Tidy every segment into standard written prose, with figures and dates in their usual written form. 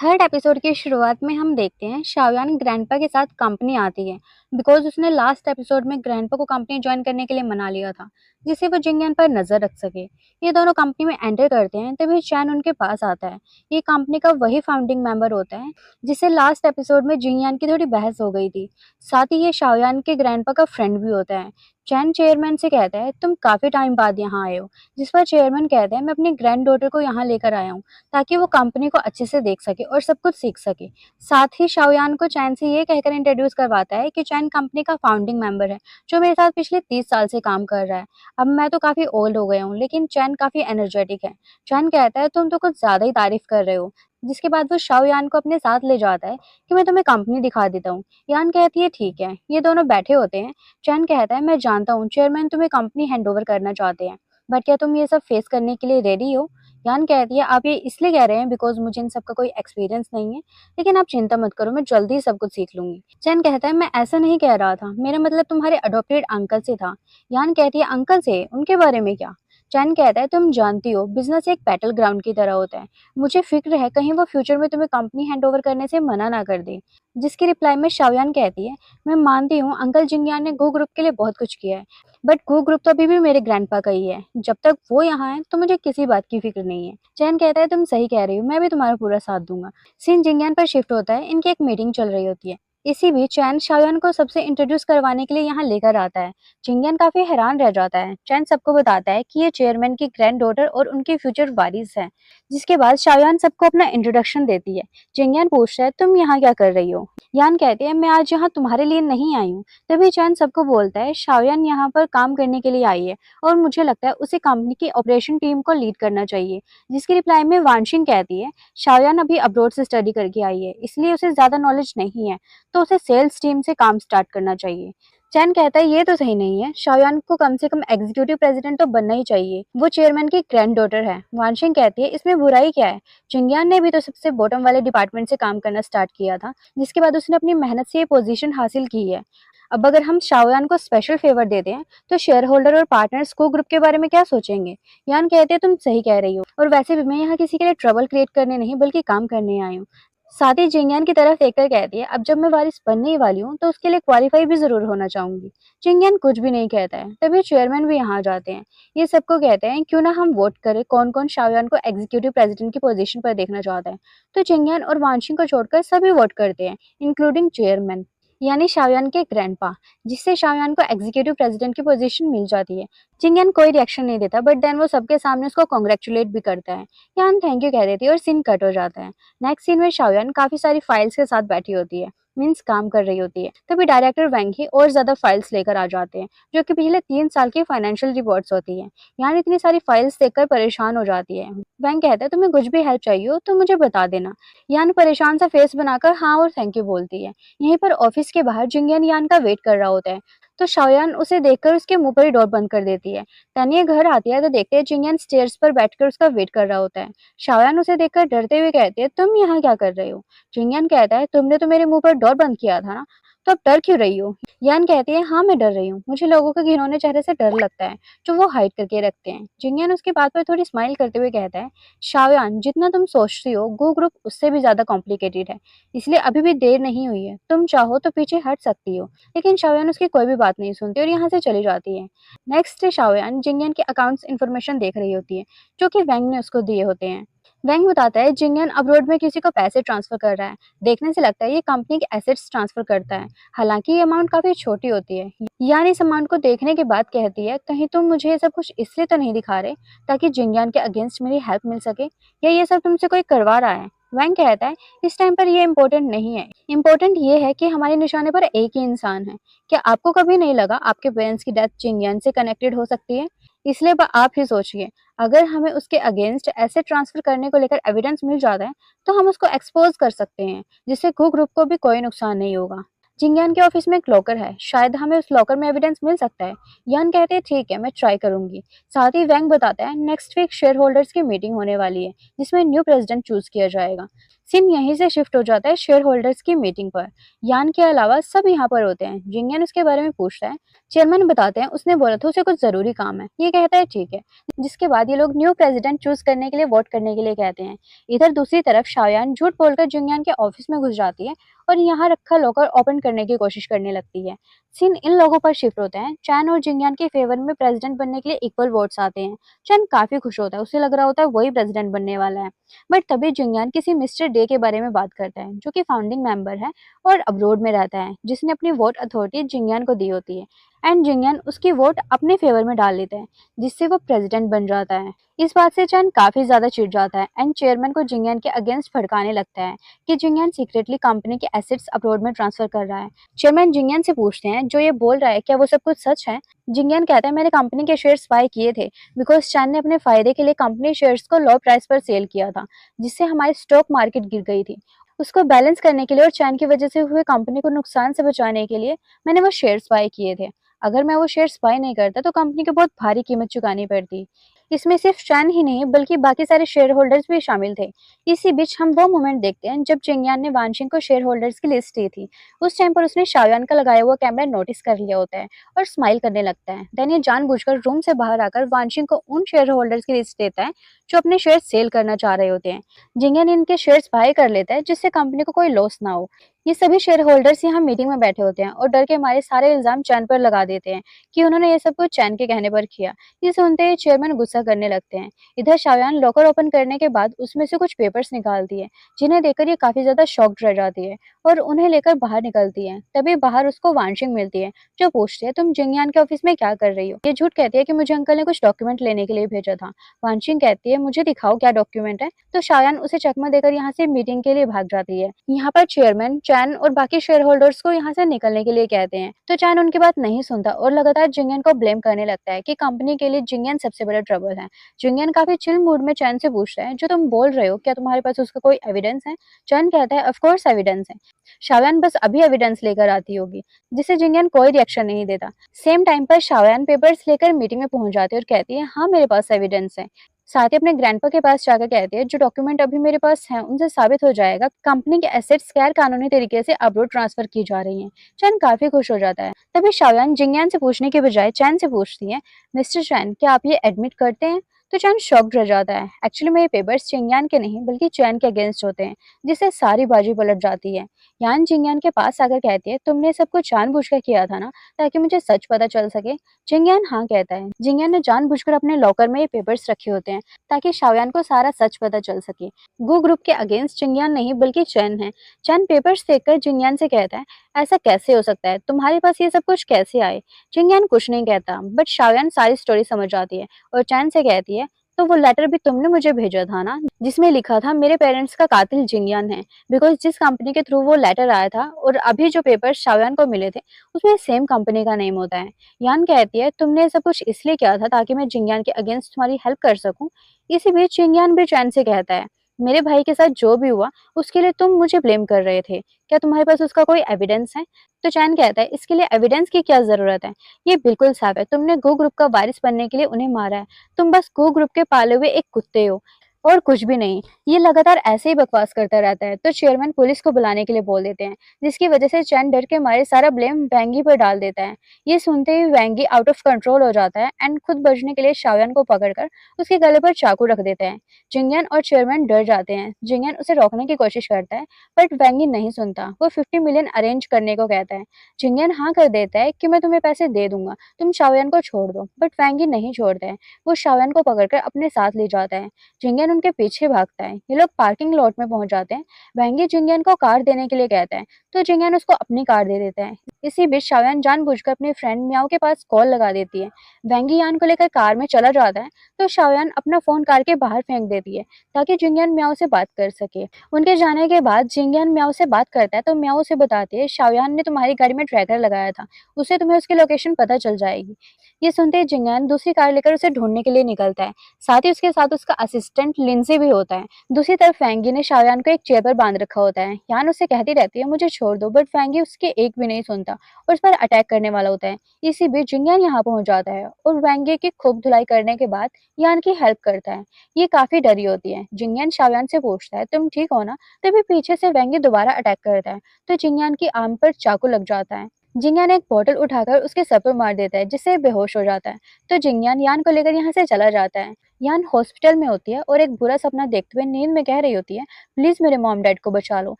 Third episode की शुरुआत में हम देखते हैं शाओयान ग्रैंडपा के साथ कंपनी आती है बिकॉज उसने लास्ट एपिसोड में ग्रैंडपा को कंपनी ज्वाइन करने के लिए मना लिया था जिससे वो जिंगयान पर नजर रख सके। ये दोनों कंपनी में एंटर करते हैं तभी चैन उनके पास आता है। ये कंपनी का वही फाउंडिंग मेंबर होता है जिससे लास्ट एपिसोड में जिंगयान की थोड़ी बहस हो गई थी। साथ ही ये शाओयान के ग्रैंडपा का फ्रेंड भी होता है। चैन चेयरमैन से कहता है तुम काफी टाइम बाद यहाँ आए हो, जिस पर चेयरमैन कहता है मैं अपनी ग्रैंड डॉटर को यहाँ लेकर आया हूँ ताकि वो कंपनी को अच्छे से देख सके और सब कुछ सीख सके। साथ ही शाओयान को चैन से ये कहकर इंट्रोड्यूस करवाता है कि चैन कंपनी का फाउंडिंग मेंबर है जो मेरे साथ पिछले 30 साल से काम कर रहा है। अब मैं तो काफी ओल्ड हो गया हूँ लेकिन चैन काफी एनर्जेटिक है। चैन कहता है तुम तो कुछ ज्यादा ही तारीफ कर रहे हो, जिसके बाद वो शाओयान को अपने साथ ले जाता है कि मैं तुम्हें कंपनी दिखा देता हूँ। यान कहती है ठीक है। ये दोनों बैठे होते हैं। चैन कहता है मैं जानता हूँ चेयरमैन तुम्हें कंपनी हैंडओवर करना चाहते हैं, बट क्या तुम ये सब फेस करने के लिए रेडी हो? यान कहती है आप ये इसलिए कह रहे हैं बिकॉज मुझे इन सब का कोई एक्सपीरियंस नहीं है, लेकिन आप चिंता मत करो मैं जल्दी ही सब कुछ सीख लूंगी। चैन कहता है मैं ऐसा नहीं कह रहा था, मेरा मतलब तुम्हारे अडॉप्टेड अंकल से था। यान कहती है अंकल से, उनके बारे में क्या? चैन कहता है तुम जानती हो बिजनेस एक बैटल ग्राउंड की तरह होता है, मुझे फिक्र है कहीं वो फ्यूचर में तुम्हें कंपनी हैंडओवर करने से मना ना कर दे। जिसकी रिप्लाई में शाओयान कहती है मैं मानती हूँ अंकल जिंगयान ने गो ग्रुप के लिए बहुत कुछ किया है, बट गो ग्रुप तो अभी भी मेरे ग्रैंडपा का ही है। जब तक वो यहाँ है तो मुझे किसी बात की फिक्र नहीं है। चैन कहता है तुम सही कह रही हो, मैं भी तुम्हारा पूरा साथ दूंगा। सीन जिंगयान पर शिफ्ट होता है। इनकी एक मीटिंग चल रही होती है। इसी बीच चैन शाओयान को सबसे इंट्रोड्यूस करवाने के लिए यहाँ लेकर आता है। जिंगयान काफी हैरान रह जाता है। चैन सबको बताता है कि ये चेयरमैन की ग्रैंड डॉटर और उनकी फ्यूचर वारिस है। जिसके बाद शाओयान सबको अपना इंट्रोडक्शन देती है। जिंगयान पूछता है तुम यहाँ क्या कर रही हो? यान कहते हैं मैं आज यहाँ तुम्हारे लिए नहीं आई हूँ। तभी चैन सबको बोलता है शाओयान यहाँ पर काम करने के लिए आई है और मुझे लगता है उसे कंपनी की ऑपरेशन टीम को लीड करना चाहिए। जिसकी रिप्लाई में वानशिंग कहती है शाओयान अभी अब्रॉड से स्टडी करके आई है इसलिए उसे ज्यादा नॉलेज नहीं है, तो उसे सेल्स टीम से काम स्टार्ट करना चाहिए। चैन कहता है ये तो सही नहीं है, शाओयान को कम से कम एग्जीक्यूटिव प्रेसिडेंट तो बनना ही चाहिए, वो चेयरमैन की ग्रैंड डॉटर है। वानशिंग कहती है इसमें बुराई क्या है, जिंगयान ने भी तो सबसे बॉटम वाले डिपार्टमेंट से काम करना स्टार्ट किया था, जिसके बाद उसने अपनी मेहनत से ये पोजीशन हासिल की है। अब अगर हम शाओयान को स्पेशल फेवर देते हैं तो शेयर होल्डर और पार्टनर्स को ग्रुप के बारे में क्या सोचेंगे? यान कहते हैं तुम सही कह रही हो, और वैसे भी मैं यहाँ किसी के लिए ट्रबल क्रिएट करने नहीं बल्कि काम करने आई हूँ। साथ ही जिंगयान की तरफ देखकर कहती है अब जब मैं वारिस बनने ही वाली हूँ तो उसके लिए क्वालिफाई भी जरूर होना चाहूंगी। जिंगयान कुछ भी नहीं कहता है। तभी चेयरमैन भी यहाँ आ जाते हैं। ये सबको कहते हैं क्यों ना हम वोट करें कौन कौन शाओयान को एग्जीक्यूटिव प्रेसिडेंट की पोजीशन पर देखना चाहता है। तो जिंगयान और वानशिंग को छोड़कर सभी वोट करते हैं, इंक्लूडिंग चेयरमैन यानी शाओयान के ग्रैंडपा, जिससे शाओयान को एग्जीक्यूटिव प्रेसिडेंट की पोजीशन मिल जाती है। जिंगयान कोई रिएक्शन नहीं देता, बट देन वो सबके सामने उसको कॉन्ग्रेचुलेट भी करता है। यान थैंक यू कह देती है और सीन कट हो जाता है। नेक्स्ट सीन में शाओयान काफी सारी फाइल्स के साथ बैठी होती है, मीन्स काम कर रही होती है। तभी डायरेक्टर वैंग ही और ज्यादा फाइल्स लेकर आ जाते हैं जो कि पिछले 3 साल की फाइनेंशियल रिपोर्ट्स होती है। यान इतनी सारी फाइल्स देखकर परेशान हो जाती है। वैंग कहता है तुम्हें कुछ भी हेल्प चाहिए हो तो मुझे बता देना। यान परेशान सा फेस बनाकर हाँ और थैंक यू बोलती है। यहीं पर ऑफिस के बाहर जिंगयान यान का वेट कर रहा होता है, तो शाओयान उसे देखकर उसके मुंह पर ही डोर बंद कर देती है। तानिया घर आती है तो देखते हैं जिंगयान स्टेयर्स पर बैठकर उसका वेट कर रहा होता है। शाओयान उसे देखकर डरते हुए कहती है तुम यहाँ क्या कर रहे हो? जिंगयान कहता है तुमने तो मेरे मुंह पर डोर बंद किया था ना, तो अब डर क्यों रही हो? यान कहती है हाँ मैं डर रही हूँ, मुझे लोगों के घिनौने चेहरे से डर लगता है जो वो हाइड करके रखते हैं। जिंगयान उसकी बात पर थोड़ी स्माइल करते हुए कहता है शाओयान जितना तुम सोचती हो गो ग्रुप उससे भी ज्यादा कॉम्प्लिकेटेड है, इसलिए अभी भी देर नहीं हुई है, तुम चाहो तो पीछे हट सकती हो। लेकिन शाओयान उसकी कोई भी बात नहीं सुनती और यहाँ से चली जाती है। नेक्स्ट शाओयान जिंगयान के अकाउंट्स इन्फॉर्मेशन देख रही होती है जो कि वैंग ने उसको दिए होते हैं। वैंग बताता है जिंगयान अब्रॉड में किसी को पैसे ट्रांसफर कर रहा है। देखने से लगता है ये कंपनी के एसेट्स ट्रांसफर करता है, हालांकि ये अमाउंट काफी छोटी होती है। यानी इस अमाउंट को देखने के बाद कहती है कहीं तुम मुझे ये सब कुछ इसलिए तो नहीं दिखा रहे ताकि जिंगयान के अगेंस्ट मेरी हेल्प मिल सके, या ये सब तुमसे कोई करवा रहा है? वैंग कहता है इस टाइम पर ये इम्पोर्टेंट नहीं है, इम्पोर्टेंट ये है कि हमारे निशाने पर एक ही इंसान है। क्या आपको कभी नहीं लगा आपके पेरेंट्स की डेथ जिंगयान से कनेक्टेड हो सकती है? इसलिए आप ही सोचिए, अगर हमें उसके अगेंस्ट एसेट ट्रांसफर करने को लेकर एविडेंस मिल जाता है तो हम उसको एक्सपोज कर सकते हैं, जिससे गो ग्रुप को भी कोई नुकसान नहीं होगा। जिंगयान के ऑफिस में एक लॉकर है, शायद हमें उस लॉकर में एविडेंस मिल सकता है। यान कहते हैं ठीक है, मैं ट्राई करूंगी। साथ ही वैंग बताता है नेक्स्ट वीक शेयर होल्डर्स की मीटिंग होने वाली है, जिसमें न्यू प्रेसिडेंट चूज किया जाएगा। सीन यहीं से शिफ्ट हो जाता है शेयर होल्डर्स की मीटिंग पर। यान के अलावा सब यहाँ पर होते हैं। जिंगयान उसके बारे में पूछता है। चेयरमैन बताते हैं उसने बोला था उसे कुछ जरूरी काम है। ये कहता है ठीक है। जिसके बाद ये लोग न्यू प्रेसिडेंट चूज करने के लिए वोट करने के लिए कहते हैं। इधर दूसरी तरफ शाओयान झूठ बोलकर जिंगयान के ऑफिस में घुस जाती है और यहाँ रखा लॉकर ओपन करने की कोशिश करने लगती है। सीन इन लोगों पर शिफ्ट होता है। चैन और जिंगयान के फेवर में प्रेसिडेंट बनने के लिए इक्वल वोट्स आते हैं। चैन काफी खुश होता है, उसे लग रहा होता है वही प्रेसिडेंट बनने वाला है। बट तभी जिंगयान किसी मिस्टर डे के बारे में बात करता है, जो कि फाउंडिंग मेंबर है और अब्रोड में रहता है, जिसने अपनी वोट अथॉरिटी जिंगयान को दी होती है। एंड जिंगयान उसकी वोट अपने फेवर में डाल लेता है, जिससे वो प्रेसिडेंट बन जाता है। इस बात से चैन काफी ज्यादा चिढ़ जाता है एंड चेयरमैन को जिंगयान के अगेंस्ट भड़काने लगता है कि जिंगयान सीक्रेटली कंपनी के एसेट्स अब्रॉड में ट्रांसफर कर रहा है। चेयरमैन जिंगयान से पूछते हैं जो ये बोल रहा है क्या वो सब कुछ सच है। जिंगयान कहता है मैंने कंपनी के शेयर्स बाय किए थे बिकॉज चैन ने अपने फायदे के लिए कंपनी शेयर्स को लो प्राइस पर सेल किया था, जिससे हमारी स्टॉक मार्केट गिर गई थी। उसको बैलेंस करने के लिए और चैन की वजह से हुए कंपनी को नुकसान से बचाने के लिए मैंने वो शेयर्स बाय किए थे। अगर मैं वो शेयर्स बाय नहीं करता तो कंपनी को बहुत भारी कीमत चुकानी पड़ती। इसमें सिर्फ चैन ही नहीं बल्कि बाकी सारे शेयर होल्डर्स भी शामिल थे। इसी बीच हम वो मोमेंट देखते हैं जब जिंगयान ने वानशिंग को शेयर होल्डर्स की लिस्ट दी थी। उस टाइम पर उसने शाओयान का लगाया हुआ कैमरा नोटिस कर लिया होता है और स्माइल करने लगता है। देन ये जानबूझकर रूम से बाहर आकर वानशिंग को उन शेयर होल्डर्स की लिस्ट देता है जो अपने शेयर सेल करना चाह रहे होते हैं। जिंगयान इनके शेयर्स बाय कर लेता है जिससे कंपनी को कोई लॉस ना हो। ये सभी शेयर होल्डर्स यहाँ मीटिंग में बैठे होते हैं और डर के मारे सारे इल्जाम चैन पर लगा देते हैं कि उन्होंने ये सब कुछ चैन के कहने पर किया। ये सुनते ही चेयरमैन गुस्सा करने लगते हैं। इधर शाओयान लॉकर ओपन करने के बाद उसमें से कुछ पेपर्स निकालती है, जिन्हें देखकर ये काफी ज्यादा शॉक्ड रह जाती है और उन्हें लेकर बाहर निकलती है। तभी बाहर उसको वानशिंग मिलती है, जो पूछती है तुम जिंगयान के ऑफिस में क्या कर रही हो। ये झूठ कहती है कि मुझे अंकल ने कुछ डॉक्यूमेंट लेने के लिए भेजा था। वानशिंग कहती है मुझे दिखाओ क्या डॉक्यूमेंट है। तो शाओयान उसे चकमा देकर यहाँ से मीटिंग के लिए भाग जाती है। यहाँ पर चेयरमैन चैन और बाकी शेयर होल्डर्स को यहाँ से निकलने के लिए कहते हैं, तो चैन उनकी बात नहीं सुनता और लगातार जिंगयान को ब्लेम करने लगता है कि कंपनी के लिए जिंगयान सबसे बड़ा ट्रबल है। जिंगयान काफी चिल मूड में चैन से पूछता है जो तुम बोल रहे हो क्या तुम्हारे पास उसका कोई एविडेंस है। चैन कहता है ऑफ कोर्स एविडेंस है, शाओयान बस अभी एविडेंस लेकर आती होगी। जिससे जिंगयान कोई रिएक्शन नहीं देता। सेम टाइम पर शाओयान पेपर्स लेकर मीटिंग में पहुंच जाती है और कहती है हाँ मेरे पास एविडेंस है। साथ ही अपने ग्रैंडपा के पास जाकर कहती है जो डॉक्यूमेंट अभी मेरे पास हैं उनसे साबित हो जाएगा कंपनी के एसेट्स गैर कानूनी तरीके से अब्रॉड ट्रांसफर की जा रही हैं। चैन काफी खुश हो जाता है। तभी शाओयान जिंगयान से पूछने के बजाय चैन से पूछती है मिस्टर चैन क्या आप ये एडमिट करते हैं। तो चैन शॉक्ड रह जाता है। एक्चुअली में ये पेपर्स जिंगयान के नहीं बल्कि चैन के अगेंस्ट होते हैं, जिससे सारी बाजी पलट जाती है। यान जिंगयान के पास आकर कहती है तुमने सब कुछ जानबूझकर किया था ना ताकि मुझे सच पता चल सके। जिंगयान हाँ कहता है। जिंगयान ने जानबूझकर अपने लॉकर में ये पेपर्स रखे होते हैं ताकि शाओयान को सारा सच पता चल सके। गो ग्रुप के अगेंस्ट जिंगयान नहीं बल्कि चैन है। चैन पेपर्स देखकर जिंगयान से कहता है ऐसा कैसे हो सकता है, तुम्हारे पास ये सब कुछ कैसे आए। जिंगयान कुछ नहीं कहता बट शाओयान सारी स्टोरी समझ जाती है और चैन से कहती है तो वो लेटर भी तुमने मुझे भेजा था ना जिसमें लिखा था मेरे पेरेंट्स का कातिल जिंगयान है। बिकॉज जिस कंपनी के थ्रू वो लेटर आया था और अभी जो पेपर शाओयान को मिले थे उसमें सेम कंपनी का नेम होता है। यान कहती है तुमने सब कुछ इसलिए किया था ताकि मैं जिंगयान के अगेंस्ट तुम्हारी हेल्प कर सकूं। इसी बीच जिंगयान भी चैन से कहता है मेरे भाई के साथ जो भी हुआ उसके लिए तुम मुझे ब्लेम कर रहे थे, क्या तुम्हारे पास उसका कोई एविडेंस है। तो चैन कहता है इसके लिए एविडेंस की क्या जरूरत है, ये बिल्कुल साफ है, तुमने गो ग्रुप का वारिस बनने के लिए उन्हें मारा है। तुम बस गो ग्रुप के पाले हुए एक कुत्ते हो और कुछ भी नहीं। ये लगातार ऐसे ही बकवास करता रहता है तो चेयरमैन पुलिस को बुलाने के लिए बोल देते हैं, जिसकी वजह से चैन डर के मारे सारा ब्लेम वैंगी पर डाल देता है। ये सुनते ही वैंगी आउट ऑफ कंट्रोल हो जाता है एंड खुद बचने के लिए शाओयान को पकड़कर उसके गले पर चाकू रख देता है। जिंगयान और चेयरमैन डर जाते हैं। जिंगयान उसे रोकने की कोशिश करता है बट वैंगी नहीं सुनता। वो 50 मिलियन अरेंज करने को कहता है। जिंगयान हाँ कर देता है कि मैं तुम्हें पैसे दे दूंगा, तुम शाओयान को छोड़ दो, बट वैंगी नहीं छोड़ता है। वो शाओयान को पकड़कर अपने साथ ले जाता है। जिंगयान उनके पीछे भागता है। ये लोग पार्किंग लॉट में पहुंच जाते हैं। वैंगी जिंगयान को कार देने के लिए कहता है तो जिंगयान उसको अपनी कार दे देता है। इसी बीच शाओयान जानबूझकर अपने फ्रेंड मियाओ के पास कॉल लगा देती है। वैंगी यान को लेकर कार में चला जाता है तो शाओयान अपना फोन कार के बाहर फेंक देती है ताकि जिंगयान मियाओ से बात कर सके। उनके जाने के बाद जिंगयान मियाओ से बात करता है तो मियाओ से बताती है शाओयान ने तुम्हारी गाड़ी में ट्रैकर लगाया था, उससे तुम्हें उसकी लोकेशन पता चल जाएगी। ये सुनते ही जिंगयान दूसरी कार लेकर उसे ढूंढने के लिए निकलता है। साथ ही उसके साथ उसका असिस्टेंट लिंसे भी होता है। दूसरी तरफ फैंगी ने शाओयान को एक चेयर पर बांध रखा होता है। यान उससे कहती रहती है मुझे छोड़ दो, बट फैंगी उसके एक भी नहीं सुनता और उस पर अटैक करने वाला होता है। इसी बीच जिंगयान यहाँ पहुंच जाता है और फैंगी की खूब धुलाई करने के बाद यान की हेल्प करता है। ये काफी डरी होती है। जिंगयान शाओयान से पूछता है तुम ठीक हो ना? तभी पीछे से फैंगी दोबारा अटैक करता है तो जिंगयान की आर्म पर चाकू लग जाता है। जिंगयान एक बॉटल उठाकर उसके सर पर मार देता है जिससे बेहोश हो जाता है। तो जिंगयान यान को लेकर यहाँ से चला जाता है। यान हॉस्पिटल में होती है और एक बुरा सपना देखते हुए नींद में कह रही होती है प्लीज मेरे मॉम डैड को बचा लो।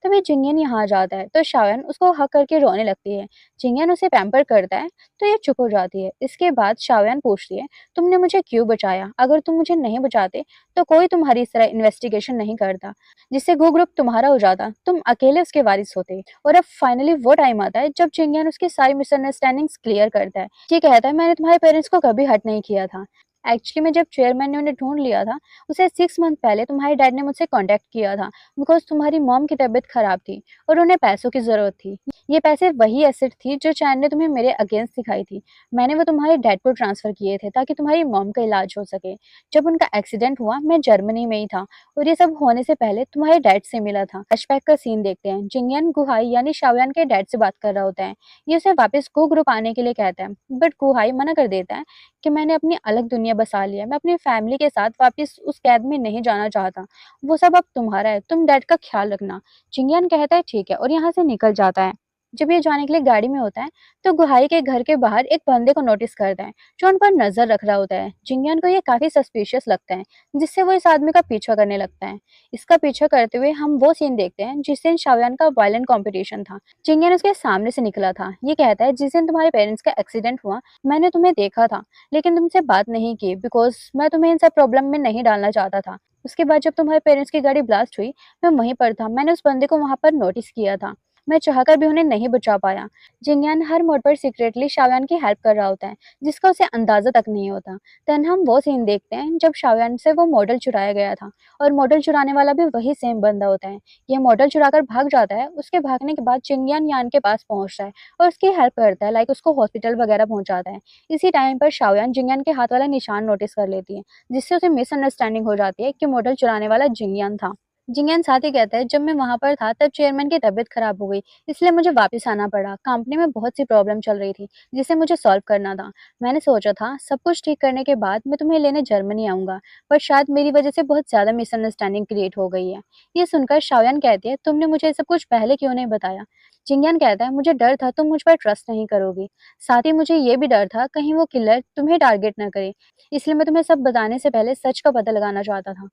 तभी जिंगयान यहाँ आ जाता है तो शाओयान उसको हक करके रोने लगती है। जिंगयान उसे पैम्पर करता है तो ये चुप हो जाती है। इसके बाद शाओयान पूछती है तुमने मुझे क्यों बचाया? अगर तुम मुझे नहीं बचाते तो कोई तुम्हारी इस तरह इन्वेस्टिगेशन नहीं करता जिससे गो ग्रुप तुम्हारा हो जाता, तुम अकेले उसके वारिस होते। और अब फाइनली वो टाइम आता है जब जिंगयान उसकी सारी मिसअंडरस्टैंडिंग्स क्लियर करता है। ये कहता है मैंने तुम्हारे पेरेंट्स को कभी हर्ट नहीं किया था। एक्चुअली में जब चेयरमैन ने उन्हें ढूंढ लिया था उसे 6 मंथ पहले तुम्हारे डैड ने मुझसे कांटेक्ट किया था बिकॉज तुम्हारी मॉम की तबीयत खराब थी और उन्हें पैसों की जरूरत थी। ये पैसे वही एसेट थी जो चैन ने तुम्हें मेरे अगेंस्ट दिखाई थी। मैंने वो तुम्हारे डैड को ट्रांसफर किए थे ताकि तुम्हारी मॉम का इलाज हो सके। जब उनका एक्सीडेंट हुआ मैं जर्मनी में ही था और ये सब होने से पहले तुम्हारे डैड से मिला था। फ्लैशबैक का सीन देखते हैं। जिंगयान गुहाई यानी शाओयान के डैड से बात कर रहा होता है। ये उसे वापस गो ग्रुप आने के लिए कहता है बट गुहाई मना कर देता है कि मैंने अपनी अलग दुनिया बसा लिया, मैं अपनी फैमिली के साथ वापस उस कैद में नहीं जाना चाहता। वो सब अब तुम्हारा है, तुम डैड का ख्याल रखना। जिंगयान कहता है ठीक है और यहाँ से निकल जाता है। जब ये जाने के लिए गाड़ी में होता है तो गुहाई के घर के बाहर एक बंदे को नोटिस करता है जो उन पर नजर रख रहा होता है। जिंगयान को ये काफी सस्पिशियस लगता है जिससे वो इस आदमी का पीछा करने लगता है। इसका पीछा करते हुए हम वो सीन देखते हैं जिस दिन शाओयान का वायलेंट कॉम्पिटिशन था। जिंगयान उसके सामने से निकला था। ये कहता है जिस दिन तुम्हारे पेरेंट्स का एक्सीडेंट हुआ मैंने तुम्हें देखा था लेकिन तुमसे बात नहीं की बिकॉज मैं तुम्हें इन सब प्रॉब्लम में नहीं डालना चाहता था। उसके बाद जब तुम्हारे पेरेंट्स की गाड़ी ब्लास्ट हुई मैं वहीं पर था। मैंने उस बंदे को वहां पर नोटिस किया था। मैं चाहकर भी उन्हें नहीं बचा पाया। जिंगयान हर मोड़ पर सीक्रेटली शाओयान की हेल्प कर रहा होता है जिसका उसे अंदाजा तक नहीं होता। देन हम वो सीन देखते हैं जब शाओयान से वो मॉडल चुराया गया था और मॉडल चुराने वाला भी वही सेम बंदा होता है। ये मॉडल चुराकर भाग जाता है। उसके भागने के बाद जिंगयान यान के पास पहुंचता है और उसकी हेल्प करता है, लाइक उसको हॉस्पिटल वगैरह पहुंचाता है। इसी टाइम पर शाओयान जिंगयान के हाथ वाला निशान नोटिस कर लेती है जिससे उसे मिसअंडरस्टैंडिंग हो जाती है कि मॉडल चुराने वाला जिंगयान था। जिंगयान साथ ही कहता है जब मैं वहां पर था तब चेयरमैन की तबीयत खराब हो गई इसलिए मुझे वापस आना पड़ा। कंपनी में बहुत सी प्रॉब्लम चल रही थी जिसे मुझे सॉल्व करना था। मैंने सोचा था सब कुछ ठीक करने के बाद मैं तुम्हें लेने जर्मनी आऊंगा पर शायद मेरी वजह से बहुत ज्यादा मिसअंडरस्टैंडिंग क्रिएट हो गई है। ये सुनकर शाओयान कहती है तुमने मुझे ये सब कुछ पहले क्यों नहीं बताया? जिंगयान कहता है मुझे डर था तुम मुझ पर ट्रस्ट नहीं करोगी। साथ ही मुझे ये भी डर था कहीं वो किलर तुम्हें टारगेट न करे, इसलिए मैं तुम्हें सब बताने से पहले सच का पता लगाना चाहता था।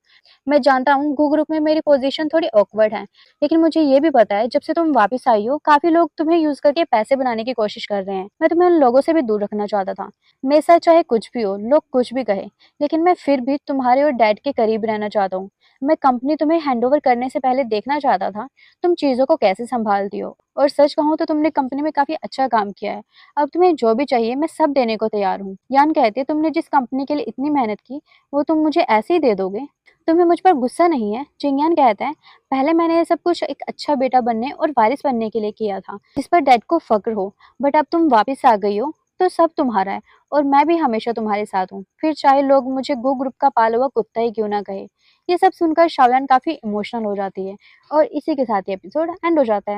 मैं जानता हूँ गू ग्रुप में मेरी पोजीशन थोड़ी ऑकवर्ड है लेकिन मुझे ये भी पता है जब से तुम वापस आई हो काफी लोग तुम्हें यूज करके पैसे बनाने की कोशिश कर रहे हैं। मैं तुम्हें उन लोगों से भी दूर रखना चाहता था। मेरे साथ चाहे कुछ भी हो, लोग कुछ भी कहे, लेकिन मैं फिर भी तुम्हारे और डैड के करीब रहना चाहता हूँ। मैं कंपनी तुम्हें हैंडओवर करने से पहले देखना चाहता था तुम चीजों को कैसे संभालती हो। और सच कहूँ तो तुमने कंपनी में काफी अच्छा काम किया है। अब तुम्हें जो भी चाहिए मैं सब देने को तैयार हूँ। यान कहते तुमने जिस कंपनी के लिए इतनी मेहनत की वो तुम मुझे ऐसे ही दे दोगे? तुम्हें मुझ पर गुस्सा नहीं है? जिंगयान कहता है पहले मैंने ये सब कुछ एक अच्छा बेटा बनने और वारिस बनने के लिए किया था जिस पर डैड को फक्र हो, बट अब तुम वापस आ गई हो तो सब तुम्हारा है और मैं भी हमेशा तुम्हारे साथ हूँ, फिर चाहे लोग मुझे गो ग्रुप का पाला हुआ कुत्ता ही क्यों ना कहे। ये सब सुनकर शाओयान काफी इमोशनल हो जाती है और इसी के साथ ये एपिसोड एंड हो जाता है।